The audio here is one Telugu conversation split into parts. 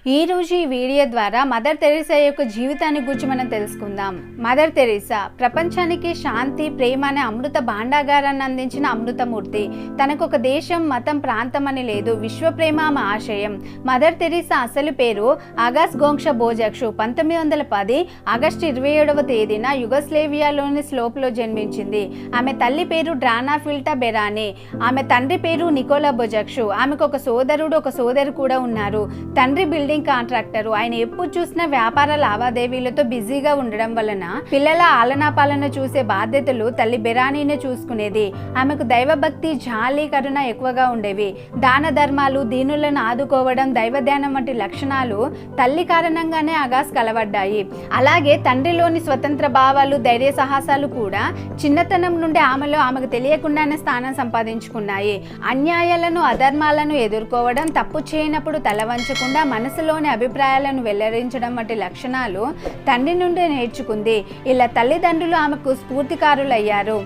ఈరోజు ఈ వీడియో ద్వారా మదర్ తెరీసా యొక్క జీవితాన్ని గురించి మనం తెలుసుకుందాం. మదర్ తెరీసా ప్రపంచానికి శాంతి, ప్రేమ అనే అమృత భాండాగారాన్ని అందించిన అమృతమూర్తి. తనకు ఒక దేశం, మతం, ప్రాంతం అని లేదు, విశ్వ ప్రేమ ఆమె ఆశయం. మదర్ తెరీసా అసలు పేరు అగాస్ గోంక్ష బోజక్షు. 1910 ఆగస్టు 27వ తేదీన యుగస్లేవియాలోని స్లోప్లో జన్మించింది. ఆమె తల్లి పేరు డ్రానా ఫిల్టా బెరానీ. ఆమె తండ్రి పేరు నికోలా బోజక్షు. ఆమెకు ఒక సోదరుడు, ఒక సోదరి కూడా ఉన్నారు. తండ్రి బిల్డింగ్ కాంట్రాక్టరు. ఆయన ఎప్పుడు చూసినా వ్యాపార లావాదేవీలతో బిజీగా ఉండడం వలన పిల్లల ఆలనాపాలన చూసే బాధ్యతలు తల్లి బెరానీనే చూసుకునేది. ఆమెకు దైవభక్తి, జాలి, కరుణ ఎక్కువగా ఉండేవి. దాన ధర్మాలు, దీనులను ఆదుకోవడం, దైవధ్యానం వంటి లక్షణాలు తల్లి కారణంగానే అగాస్ కలవడ్డాయి. అలాగే తండ్రిలోని స్వతంత్ర భావాలు, ధైర్య సాహసాలు కూడా చిన్నతనం నుండి ఆమెకు తెలియకుండానే స్థానం సంపాదించుకున్నాయి. అన్యాయాలను, అధర్మాలను ఎదుర్కోవడం, తప్పు చేయనప్పుడు తల వంచకుండా మనసులోని అభిప్రాయాలను వెల్లడించడం వంటి లక్షణాలు తండ్రి నుండి నేర్చుకుంది. ఇలా తల్లిదండ్రులు ఆమెకు స్ఫూర్తికారులయ్యారు.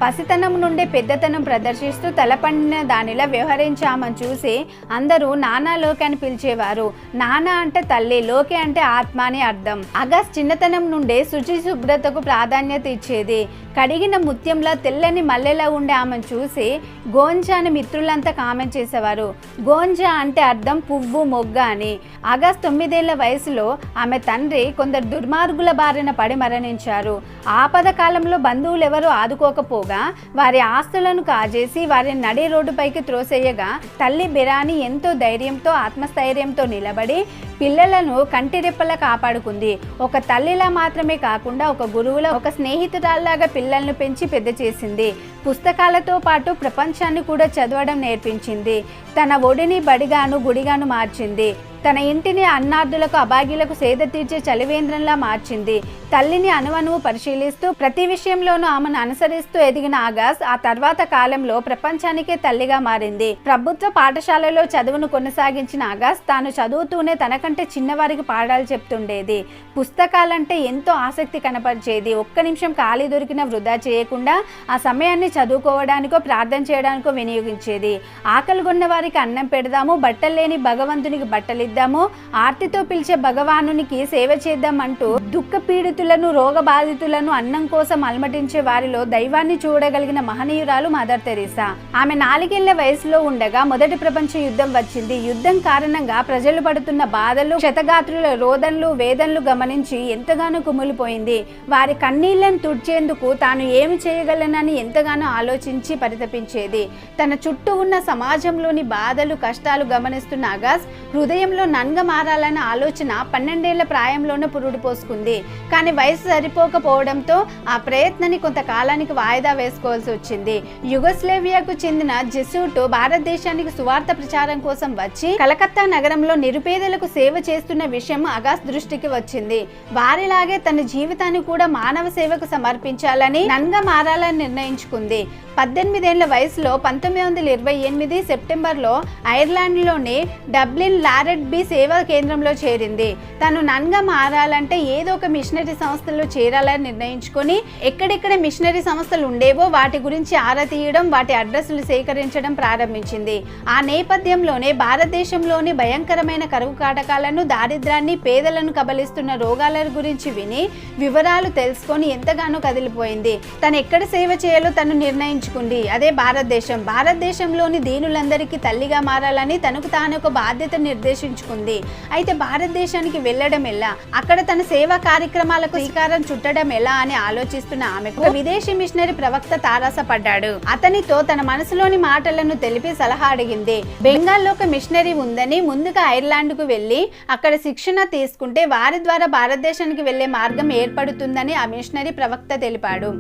పసితనం నుండే పెద్దతనం ప్రదర్శిస్తూ తలపండిన దానిలా వ్యవహరించి ఆమెను చూసి అందరూ నానా లోకి అని పిలిచేవారు. నానా అంటే తల్లి, లోకి అంటే ఆత్మ అని అర్థం. అగాస్ చిన్నతనం నుండే శుచి శుభ్రతకు ప్రాధాన్యత ఇచ్చేది. కడిగిన ముత్యంలా, తెల్లని మల్లెలా ఉండే ఆమెను చూసి గోంజా అని మిత్రులంతా కామెంట్ చేసేవారు. గోంజా అంటే అర్థం పువ్వు, మొగ్గ అని. అగాస్ 9 ఏళ్ల వయసులో ఆమె తండ్రి కొందరు దుర్మార్గుల బారిన పడి మరణించారు. ఆపద కాలంలో బంధువులు ఎవరు ఆదుకోకపోగా వారి ఆస్తులను కాజేసి వారిని నడి రోడ్డుపైకి త్రోసేయగా తల్లి బెరానీ ఎంతో ధైర్యంతో, ఆత్మస్థైర్యంతో నిలబడి పిల్లలను కంటిరెప్పలా కాపాడుకుంది. ఒక తల్లిలా మాత్రమే కాకుండా ఒక గురువులా, ఒక స్నేహితురాల్లాగా పిల్లలను పెంచి పెద్ద చేసింది. పుస్తకాలతో పాటు ప్రపంచాన్ని కూడా చదవడం నేర్పించింది. తన ఒడిని బడిగాను, గుడిగాను మార్చింది. తన ఇంటిని అన్నార్థులకు, అభాగ్యులకు సేద తీర్చే చలివేంద్రంలా మార్చింది. తల్లిని అణువణువు పరిశీలిస్తూ ప్రతి విషయంలోనూ ఆమెను అనుసరిస్తూ ఎదిగిన అగాస్ ఆ తర్వాత కాలంలో ప్రపంచానికే తల్లిగా మారింది. ప్రభుత్వ పాఠశాలలో చదువును కొనసాగించిన అగాస్ తాను చదువుతూనే తనకంటే చిన్నవారికి పాఠాలు చెప్తుండేది. పుస్తకాలంటే ఎంతో ఆసక్తి కనపరిచేది. ఒక్క నిమిషం ఖాళీ దొరికిన వృధా చేయకుండా ఆ సమయాన్ని చదువుకోవడానికో, ప్రార్థన చేయడానికో వినియోగించేది. ఆకలిగొన్న వారికి అన్నం పెడదాము, బట్టలు లేని భగవంతునికి బట్టలు ఇద్దాము, ఆర్తితో పిలిచే భగవానునికి సేవ చేద్దామంటూ దుఃఖ పీడితులను, రోగ బాధితులను అన్నం కోసం అలమటించే వారిలో దైవాన్ని చూడగలిగిన మహనీయురాలు మదర్ తెరీసా. ఆమె 4 ఏళ్ల వయసులో ఉండగా మొదటి ప్రపంచ యుద్ధం వచ్చింది. యుద్ధం కారణంగా ప్రజలు పడుతున్న బాధలు, క్షతగాత్రుల రోదనలు, వేదనలు గమనించి ఎంతగానో కుమిలిపోయింది. వారి కన్నీళ్లను తుడిచేందుకు తాను ఏమి చేయగలనని ఎంతగానో ఆలోచించి పరితపించేది. తన చుట్టూ ఉన్న సమాజంలోని బాధలు, కష్టాలు గమనిస్తున్న అగాస్ హృదయంలో నన్గ మారాలన్న ఆలోచన 12 ఏళ్ల ప్రాయంలోనే పురుడు పోసుకుంది. కానీ వయసు సరిపోకపోవడంతో ఆ ప్రయత్నాన్ని కొంతకాలానికి వాయిదా వేసుకోవాల్సి వచ్చింది. యుగస్లేవియాకు చెందిన జెసూట్ భారతదేశానికి సువార్త ప్రచారం కోసం వచ్చి కలకత్తా నగరంలో నిరుపేదలకు సేవ చేస్తున్న విషయం అగాస్ దృష్టికి వచ్చింది. వారిలాగే తన జీవితాన్ని కూడా మానవ సేవకు సమర్పించాలని, నన్గ మారాలని నిర్ణయించుకుంది. 18 ఏళ్ల వయసులో 1928 సెప్టెంబర్లో ఐర్లాండ్లోని డబ్లిన్ లారెడ్ బి సేవా కేంద్రంలో చేరింది. తను నన్గా మారాలంటే ఏదో ఒక మిషనరీ సంస్థలో చేరాలని నిర్ణయించుకొని ఎక్కడెక్కడ మిషనరీ సంస్థలు ఉండేవో వాటి గురించి ఆరా తీయడం, వాటి అడ్రస్లు సేకరించడం ప్రారంభించింది. ఆ నేపథ్యంలోనే భారతదేశంలోని భయంకరమైన కరువు కాటకాలను, దారిద్ర్యాన్ని, పేదలను కబలిస్తున్న రోగాల గురించి విని వివరాలు తెలుసుకొని ఎంతగానో కదిలిపోయింది. తను ఎక్కడ సేవ చేయాలో తను నిర్ణయించుకుంది. అదే భారతదేశం. భారతదేశంలోని దీనులందరికీ తల్లిగా మారాలని తనకు తాను ఒక బాధ్యత నిర్దేశించుకుంది. అయితే భారతదేశానికి వెళ్ళడం ఎలా, అక్కడ తన సేవా కార్యక్రమాలకు శ్రీకారం చుట్టడం ఎలా అని ఆలోచిస్తున్న ఆమెకు విదేశీ మిషనరీ ప్రవక్త తారసపడ్డాడు. అతనితో తన మనసులోని మాటలను తెలిపి సలహా అడిగింది. బెంగాల్లో ఒక మిషనరీ ఉందని, ముందుగా ఐర్లాండ్ కు వెళ్లి అక్కడ శిక్షణ తీసుకుంటే వారి ద్వారా భారతదేశానికి వెళ్లే మార్గం ఏర్పడుతుందని ఆ మిషనరీ ప్రవక్త తెలిపాడు.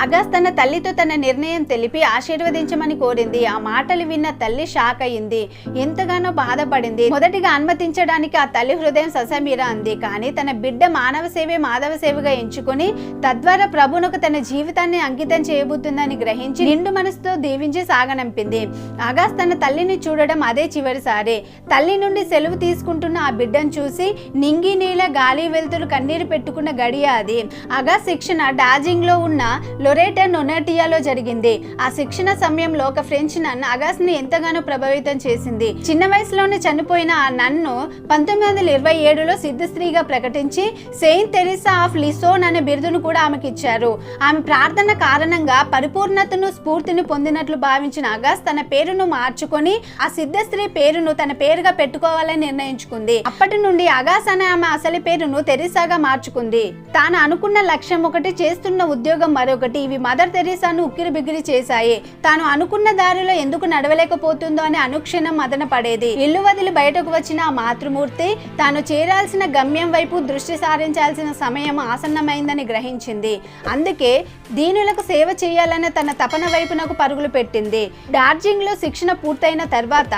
అగాస్ తన తల్లితో తన నిర్ణయం తెలిపి ఆశీర్వదించమని కోరింది. ఆ మాటలు విన్న తల్లి షాక్ అయింది, ఎంతగానో బాధపడింది. మొదటిగా అనుమతించడానికి ఆ తల్లి హృదయం ససమీర అంది. కానీ తన బిడ్డ మానవ సేవే మాధవ సేవగా ఎంచుకొని తద్వారా ప్రభువునకు తన జీవితాన్ని అంకితం చేయబోతుందని గ్రహించి నిండు మనసుతో దీవించి సాగనంపింది. అగాస్ తన తల్లిని చూడడం అదే చివరిసారి. తల్లి నుండి సెలవు తీసుకుంటున్న ఆ బిడ్డను చూసి నింగి నీల, గాలి వెలుతురు కన్నీరు పెట్టుకున్న గడియ అది. అగాస్ శిక్షణ డార్జిలింగ్ లో ఉన్న లొరేటా నొనాటియాలో జరిగింది. జరిగింది. ఆ శిక్షణ సమయంలో ఒక ఫ్రెంచ్ నన్ అగాస్ ని ఎంతగానో ప్రభావితం చేసింది. చిన్న వయసులోనే చనిపోయిన ఆ నన్ను 1927లో సిద్ధస్త్రీగా ప్రకటించి సెయింట్ తెరీసా ఆఫ్ లిసోన్ అనే బిరుదును కూడా ఆమెకి ఇచ్చారు. ఆమె ప్రార్థన కారణంగా పరిపూర్ణతను స్ఫూర్తిని పొందినట్లు భావించిన అగాస్ తన పేరును మార్చుకొని ఆ సిద్ధస్త్రీ పేరును తన పేరుగా పెట్టుకోవాలని నిర్ణయించుకుంది. అప్పటి నుండి అగాస్ అనే ఆమె అసలు పేరును తెరీసాగా మార్చుకుంది. తాను అనుకున్న లక్ష్యం ఒకటి, చేస్తున్న ఉద్యోగం మరొకటి. ఇవి మదర్ తెరీసాను ఉక్కిరి బిక్కిరి చేశాయి. తాను అనుకున్న దారిలో ఎందుకు నడవలేకపోతుందో అని అనుక్షణం మదన పడేది. ఇల్లు వదిలి బయటకు వచ్చిన ఆ మాతృమూర్తి తాను చేరాల్సిన గమ్యం వైపు దృష్టి సారించాల్సిన సమయం ఆసన్నమైందని గ్రహించింది. అందుకే దీనులకు సేవ చేయాలనే తన తపన వైపునకు పరుగులు పెట్టింది. డార్జిలింగ్ లో శిక్షణ పూర్తయిన తర్వాత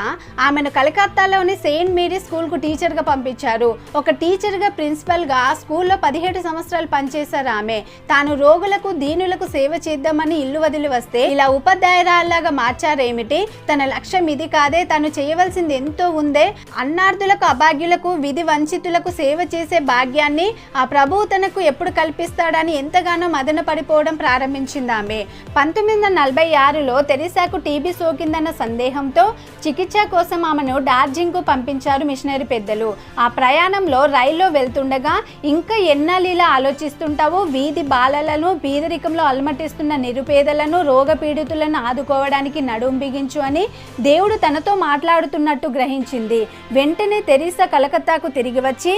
ఆమెను కలకత్తాలోని సెయింట్ మేరీ స్కూల్ కు టీచర్ గా పంపించారు. ఒక టీచర్ గా ప్రిన్సిపల్ గా స్కూల్లో 17 సంవత్సరాలు పనిచేశారు ఆమె. తాను రోగులకు దీనులకు సేవ చేద్దామని ఇల్లు వదిలి వస్తే ఇలా ఉపాధ్యాయురాల్లాగా మార్చారేమిటి? తన లక్ష్యం ఇది కాదే, తను చేయవలసింది ఎంతో ఉందే. అన్నార్థులకు, అభాగ్యులకు, విధి వంచితులకు సేవ చేసే భాగ్యాన్ని ఆ ప్రభువు తనకు ఎప్పుడు కల్పిస్తాడని ఎంతగానో మదన పడిపోవడం ప్రారంభించింది ఆమె. 1946లో తెరీసాకు టీబీ సోకిందన్న సందేహంతో చికిత్స కోసం ఆమెను డార్జిలింగ్ కు పంపించారు మిషనరీ పెద్దలు. ఆ ప్రయాణంలో రైల్లో వెళ్తుండగా ఇంకా ఎన్నాళ్ళిలా ఆలోచిస్తుంటావు, వీధి బాలలను, బీదరికంలో అలమటిస్తున్న నిరుపేదలను, రోగపీడితులను ఆదుకోవడానికి నడుం బిగించు అని దేవుడు తనతో మాట్లాడుతున్నట్టు గ్రహించింది. వెంటనే తెరీసా కలకత్తాకు తిరిగి వచ్చి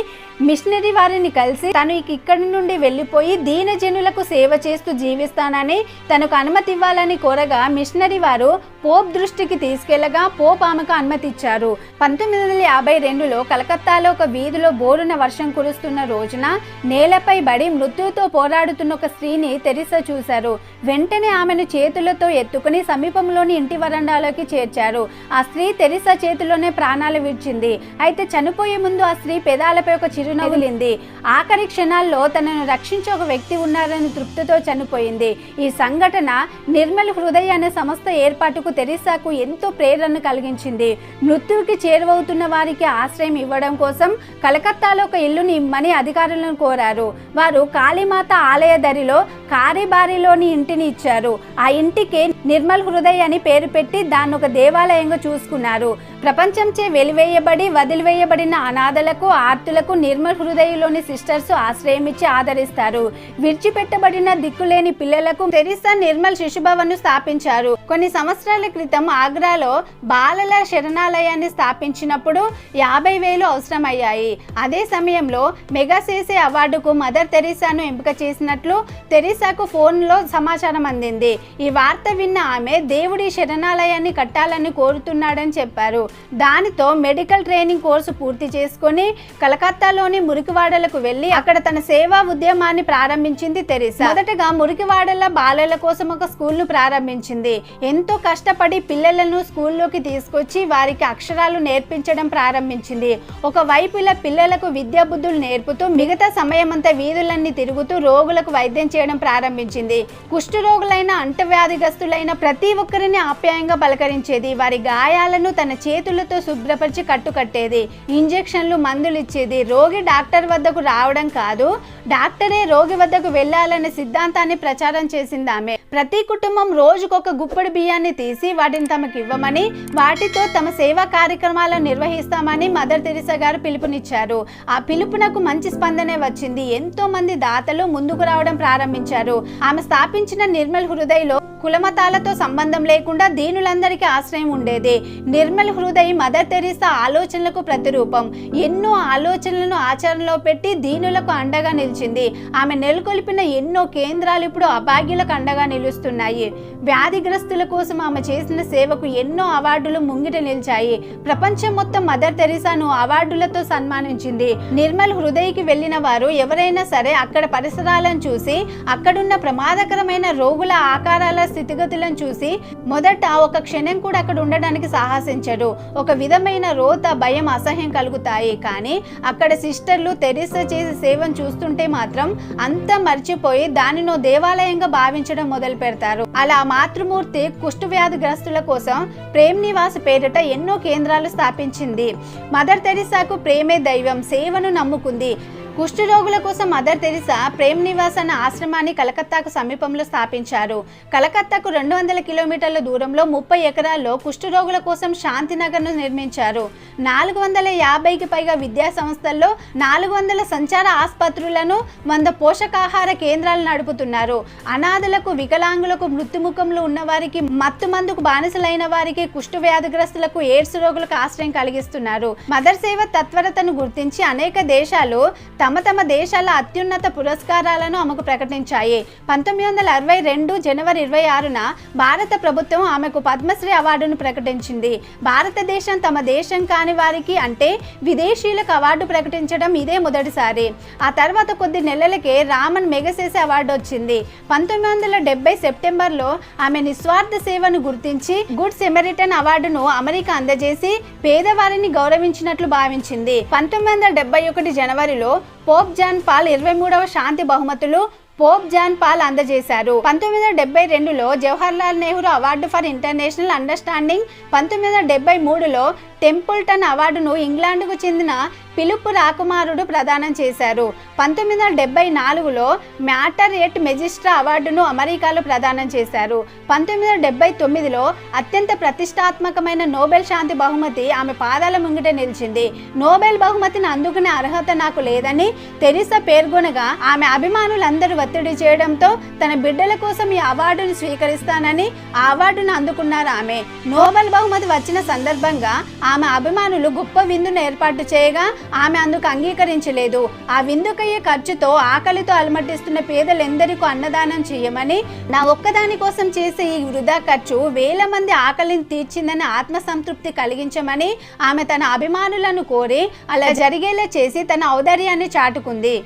మిషనరీ వారిని కలిసి తను ఇక్కడి నుండి వెళ్ళిపోయి దీనజనులకు సేవ చేస్తూ జీవిస్తానని తనకు అనుమతి ఇవ్వాలని కోరగా మిషనరీ వారు పోప్ దృష్టికి తీసుకెళ్లగా పోప్ ఆమెకు అనుమతి ఇచ్చారు. 1952లో కలకత్తాలో ఒక వీధిలో బోరున వర్షం కురుస్తున్న రోజున నేలపై బడి మృత్యుతో పోరాడుతున్న ఒక స్త్రీని తెరీసా చూశారు. వెంటనే ఆమెను చేతులతో ఎత్తుకుని సమీపంలోని ఇంటి వరండాలోకి చేర్చారు. ఆ స్త్రీ తెరీసా చేతిలోనే ప్రాణాలు విడిచింది. అయితే చనిపోయే ముందు ఆ స్త్రీ పెదాలపై ఒక చిరునవ్వులింది. ఆఖరి క్షణాల్లో తనను రక్షించే ఒక వ్యక్తి ఉన్నారని తృప్తితో చనిపోయింది. ఈ సంఘటన నిర్మల్ హృదయ అనే సంస్థ ఏర్పాటుకు తెరీసాకు ఎంతో ప్రేరణ కలిగించింది. మృత్యువుకి చేరువవుతున్న వారికి ఆశ్రయం ఇవ్వడం కోసం కలకత్తాలో ఒక ఇల్లుని ఇమ్మని అధికారులను కోరారు. వారు కాళీమాత ఆలయ దరిలో కారిబారిలోని ఇంటిని ఇచ్చారు. ఆ ఇంటికి నిర్మల్ హృదయ అని పేరు పెట్టి దాన్ని ఒక దేవాలయంగా చూసుకున్నారు. ప్రపంచంచే వెలివేయబడి వదిలివేయబడిన అనాథలకు, ఆర్తులకు నిర్మల్ హృదయలోని సిస్టర్స్ ఆశ్రయం ఇచ్చి ఆదరిస్తారు. విడిచిపెట్టబడిన దిక్కులేని పిల్లలకు తెరీసా నిర్మల్ శిశుభవన్ను స్థాపించారు. కొన్ని సంవత్సరాల క్రితం ఆగ్రాలో బాలల శరణాలయాన్ని స్థాపించినప్పుడు 50,000 అవసరమయ్యాయి. అదే సమయంలో మెగాసేసే అవార్డుకు మదర్ తెరీసాను ఎంపిక చేసినట్లు తెరీసాకు ఫోన్లో సమాచారం అందింది. ఈ వార్త విన్న ఆమె దేవుడి శరణాలయాన్ని కట్టాలని కోరుతున్నాడని చెప్పారు. దానితో మెడికల్ ట్రైనింగ్ కోర్సు పూర్తి చేసుకుని కలకత్తాలోని మురికివాడలకు వెళ్లి అక్కడ తన సేవా ఉద్యమాన్ని ప్రారంభించింది తెరీసా. మొదటగా మురికివాడల బాలల కోసం ఒక స్కూల్ను ప్రారంభించింది. ఎంతో కష్టపడి పిల్లలను స్కూల్లోకి తీసుకొచ్చి వారికి అక్షరాలు నేర్పించడం ప్రారంభించింది. ఒకవైపు ఇలా పిల్లలకు విద్యా బుద్ధులు నేర్పుతూ మిగతా సమయమంతా వీధులన్నీ తిరుగుతూ రోగులకు వైద్యం చేయడం ప్రారంభించింది. కుష్ఠరోగులైన, అంటవ్యాధిగ్రస్తులైన ప్రతి ఒక్కరిని ఆప్యాయంగా పలకరించేది. వారి గాయాలను తన చేతులతో శుభ్రపరిచి కట్టుకట్టేది. ఇంజెక్షన్లు, మందులు ఇచ్చేది. రోగి డాక్టర్ వద్దకు రావడం కాదు, డాక్టరే రోగి వద్దకు వెళ్లాలనే సిద్ధాంతాన్ని ప్రచారం చేసింది ఆమె. ప్రతి కుటుంబం రోజుకొక గుప్పడి బియ్యాన్ని తీసి వాటిని తమకు ఇవ్వమని, వాటితో తమ సేవా కార్యక్రమాలను నిర్వహిస్తామని మదర్ తెరీసా గారు పిలుపునిచ్చారు. ఆ పిలుపునకు మంచి స్పందనే వచ్చింది. ఎంతో మంది దాతలు ముందుకు రావడం ప్రారంభించారు. ఆమె స్థాపించిన నిర్మల్ హృదయలో కులమతాలతో సంబంధం లేకుండా దీనులందరికీ ఆశ్రయం ఉండేది. నిర్మల్ హృదయ మదర్ తెరీసా ఆలోచనలకు ప్రతిరూపం. ఎన్నో ఆలోచనలను ఆచరణలో పెట్టి దీనులకు అండగా నిలిచింది. ఆమె నెలకొల్పిన ఎన్నో కేంద్రాలు ఇప్పుడు అభాగ్యులకు అండగా నిలుస్తున్నాయి. వ్యాధిగ్రస్తుల కోసం ఆమె చేసిన సేవకు ఎన్నో అవార్డులు ముంగిట నిలిచాయి. ప్రపంచం మొత్తం మదర్ తెరీసాను అవార్డులతో సన్మానించింది. నిర్మల్ హృదయకి వెళ్లిన వారు ఎవరైనా సరే అక్కడ పరిసరాలను చూసి, అక్కడున్న ప్రమాదకరమైన రోగుల ఆకారాల స్థితిగతులను చూసి మొదట ఒక క్షణం కూడా అక్కడ ఉండడానికి సాహసించడు. ఒక విధమైన రోత, భయం, అసహ్యం కలుగుతాయి. కానీ అక్కడ సిస్టర్లు తెరీసా చేసే సేవను చూస్తుంటే మాత్రం అంతా మర్చిపోయి దానినో దేవాలయంగా భావించడం మొదలు పెడతారు. అలా మాతృమూర్తి కుష్ఠవ్యాధిగ్రస్తుల కోసం ప్రేమ్ నివాస్ పేరిట ఎన్నో కేంద్రాలు స్థాపించింది. మదర్ తెరీసాకు ప్రేమే దైవం, సేవను నమ్ముకుంది. కుష్ఠరోగుల కోసం మదర్ తెరిసా ప్రేమ్ నివాస్ అన్న ఆశ్రమాన్ని కలకత్తాకు సమీపంలో స్థాపించారు. కలకత్తాకు 200 కిలోమీటర్ల దూరంలో 30 ఎకరాల్లో కుష్ఠరోగుల కోసం శాంతినగర్ను నిర్మించారు. 450కి పైగా విద్యా సంస్థల్లో 400 సంచార ఆసుపత్రులను 100 పోషకాహార కేంద్రాలు నడుపుతున్నారు. అనాథలకు, వికలాంగులకు, మృత్యుముఖంలో ఉన్న వారికి, మత్తు మందుకు బానిసలైన వారికి, కుష్ఠ వ్యాధిగ్రస్తులకు, ఎయిడ్స్ రోగులకు ఆశ్రయం కలిగిస్తున్నారు. మదర్ సేవ తత్పరతను గుర్తించి అనేక దేశాలు తమ దేశాల అత్యున్నత పురస్కారాలను ఆమెకు ప్రకటించాయి. 1962 జనవరి 26న భారత ప్రభుత్వం ఆమెకు పద్మశ్రీ అవార్డును ప్రకటించింది. భారతదేశం తమ దేశం కాని వారికి అంటే విదేశీయులకు అవార్డు ప్రకటించడం ఇదే మొదటిసారి. ఆ తర్వాత కొద్ది నెలలకే రామన్ మెగసెసే అవార్డు వచ్చింది. 1970 సెప్టెంబర్లో ఆమె నిస్వార్థ సేవను గుర్తించి గుడ్ సెమరిటన్ అవార్డును అమెరికా అందజేసి పేదవారిని గౌరవించినట్లు భావించింది. 1971 జనవరిలో పోప్ జాన్ పాల్ 23వ శాంతి బహుమతులు పోప్ జాన్ పాల్ అందజేశారు. 1972లో Jawaharlal Nehru award for international understanding, 1973లో టెంపుల్టన్ అవార్డును ఇంగ్లాండ్కు చెందిన పిలుపు రాకుమారుడు ప్రదానం చేశారు. 1974లో మ్యాటర్ ఎట్ మెజిస్ట్రా అవార్డును అమెరికాలో ప్రదానం చేశారు. 1979లో అత్యంత ప్రతిష్టాత్మకమైన నోబెల్ శాంతి బహుమతి ఆమె పాదాల ముంగిట నిలిచింది. నోబెల్ బహుమతిని అందుకునే అర్హత నాకు లేదని తెరిసా పేర్కొనగా ఆమె అభిమానులందరూ ఒత్తిడి చేయడంతో తన బిడ్డల కోసం ఈ అవార్డును స్వీకరిస్తానని ఆ అవార్డును అందుకున్నారు. ఆమె నోబెల్ బహుమతి వచ్చిన సందర్భంగా ఆమె అభిమానులు గొప్ప విందును ఏర్పాటు చేయగా ఆమె అందుకు అంగీకరించలేదు. ఆ విందుకయ్యే ఖర్చుతో ఆకలితో అలమటిస్తున్న పేదలెందరికీ అన్నదానం చేయమని, నా ఒక్కదాని కోసం చేసే ఈ వృధా ఖర్చు వేల మంది ఆకలిని తీర్చిందని ఆత్మసంతృప్తి కలిగించమని ఆమె తన అభిమానులను కోరి అలా జరిగేలా చేసి తన ఔదార్యాన్ని చాటుకుంది.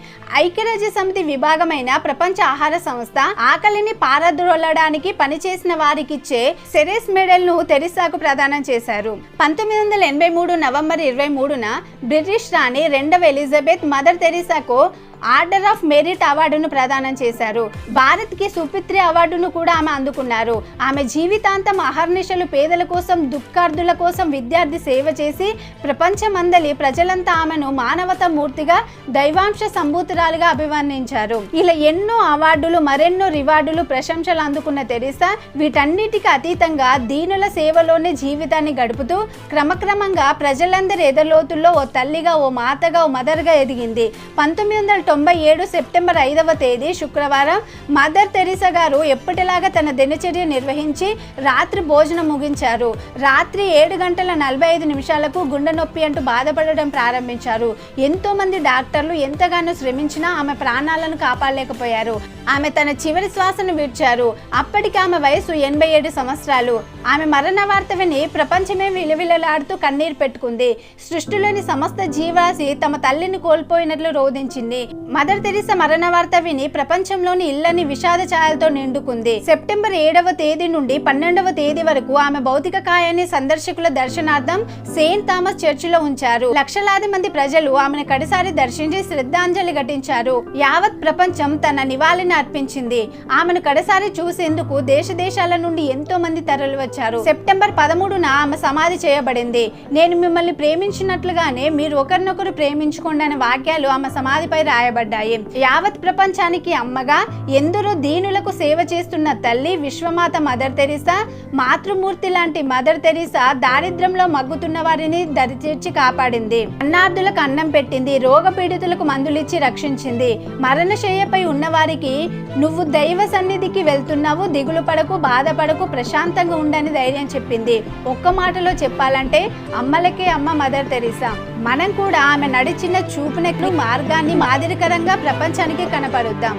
ఐక్యరాజ్య సమితి విభాగమైన ప్రపంచ ఆహార సంస్థ ఆకలిని పారద్రోలడానికి పనిచేసిన వారికిచ్చే సెరెస్ మెడల్ ను తెరిసాకు ప్రదానం చేశారు. 1983 నవంబర్ 23న బ్రిటిష్ రాణి 2వ ఎలిజబెత్ మదర్ తెరిసాకు ఆర్డర్ ఆఫ్ మెరిట్ అవార్డును ప్రదానం చేశారు. భారత్కి సుపుత్రి అవార్డును కూడా ఆమె అందుకున్నారు. ఆమె జీవితాంతం అహర్నిశలు పేదల కోసం, దుఃఖార్దుల కోసం విద్యార్థి సేవ చేసి ప్రపంచమందలి ప్రజలంతా ఆమెను మానవతా మూర్తిగా, దైవాంశ సంభూతురాలుగా అభివర్ణించారు. ఇలా ఎన్నో అవార్డులు, మరెన్నో రివార్డులు, ప్రశంసలు అందుకున్న తెరిసా వీటన్నిటికీ అతీతంగా దీనుల సేవలోనే జీవితాన్ని గడుపుతూ క్రమక్రమంగా ప్రజలందరి ఎదలోతుల్లో ఓ తల్లిగా, ఓ మాతగా, ఓ మదర్గా ఎదిగింది. 1997 సెప్టెంబర్ 5వ తేదీ శుక్రవారం మదర్ తెరిసా గారు ఎప్పటిలాగా తన దినచర్య నిర్వహించి రాత్రి భోజనం ముగించారు. రాత్రి 7:45 గుండె నొప్పి అంటూ బాధపడడం ప్రారంభించారు. ఎంతో మంది డాక్టర్లు ఎంతగానో శ్రమించినా ఆమె ప్రాణాలను కాపాడలేకపోయారు. ఆమె తన చివరి శ్వాసను విడిచారు. అప్పటికి ఆమె వయసు 87 సంవత్సరాలు. ఆమె మరణ వార్త విని ప్రపంచమే విలవిలలాడుతూ కన్నీరు పెట్టుకుంది. సృష్టిలోని సమస్త జీవరాశి తమ తల్లిని కోల్పోయినట్లు రోధించింది. మదర్ తెరిసా మరణ వార్త విని ప్రపంచంలోని ఇళ్లని విషాద ఛాయలతో నిండుకుంది. సెప్టెంబర్ 7వ తేదీ నుండి 12వ తేదీ వరకు ఆమె భౌతిక కాయాన్ని సందర్శకుల దర్శనార్థం సెయింట్ థామస్ చర్చిలో ఉంచారు. లక్షలాది మంది ప్రజలు ఆమెను కడసారి దర్శించి శ్రద్ధాంజలి ఘటించారు. యావత్ ప్రపంచం తన నివాళిని అర్పించింది. ఆమెను కడసారి చూసేందుకు దేశ దేశాల నుండి ఎంతో మంది తరలి వచ్చారు. సెప్టెంబర్ 13న ఆమె సమాధి చేయబడింది. నేను మిమ్మల్ని ప్రేమించినట్లుగానే మీరు ఒకరినొకరు ప్రేమించుకోండి అనే వాక్యాలు ఆమె సమాధిపై రాయబడ్డాయి. యావత్ ప్రపంచానికి అమ్మగా, ఎందరో దీనులకు సేవ చేస్తున్న తల్లి విశ్వమాత మదర్ తెరిసా, మాతృమూర్తి లాంటి మదర్ తెరిసా దారిద్ర్యంలో మగ్గుతున్న వారిని దరిచేర్చి కాపాడింది. అన్నార్థులకు అన్నం పెట్టింది. రోగ పీడితులకు మందులిచ్చి రక్షించింది. మరణశయ్యపై ఉన్న వారికి నువ్వు దైవ సన్నిధికి వెళ్తున్నావు, దిగులు పడకు, బాధపడకు, ప్రశాంతంగా ఉండని ధైర్యం చెప్పింది. ఒక్క మాటలో చెప్పాలంటే అమ్మలకే అమ్మ మదర్ తెరిసా. మనం కూడా ఆమె నడిచిన చూపునకు మార్గాన్ని మాదిరికరంగా ప్రపంచానికి కనపరుద్దాం.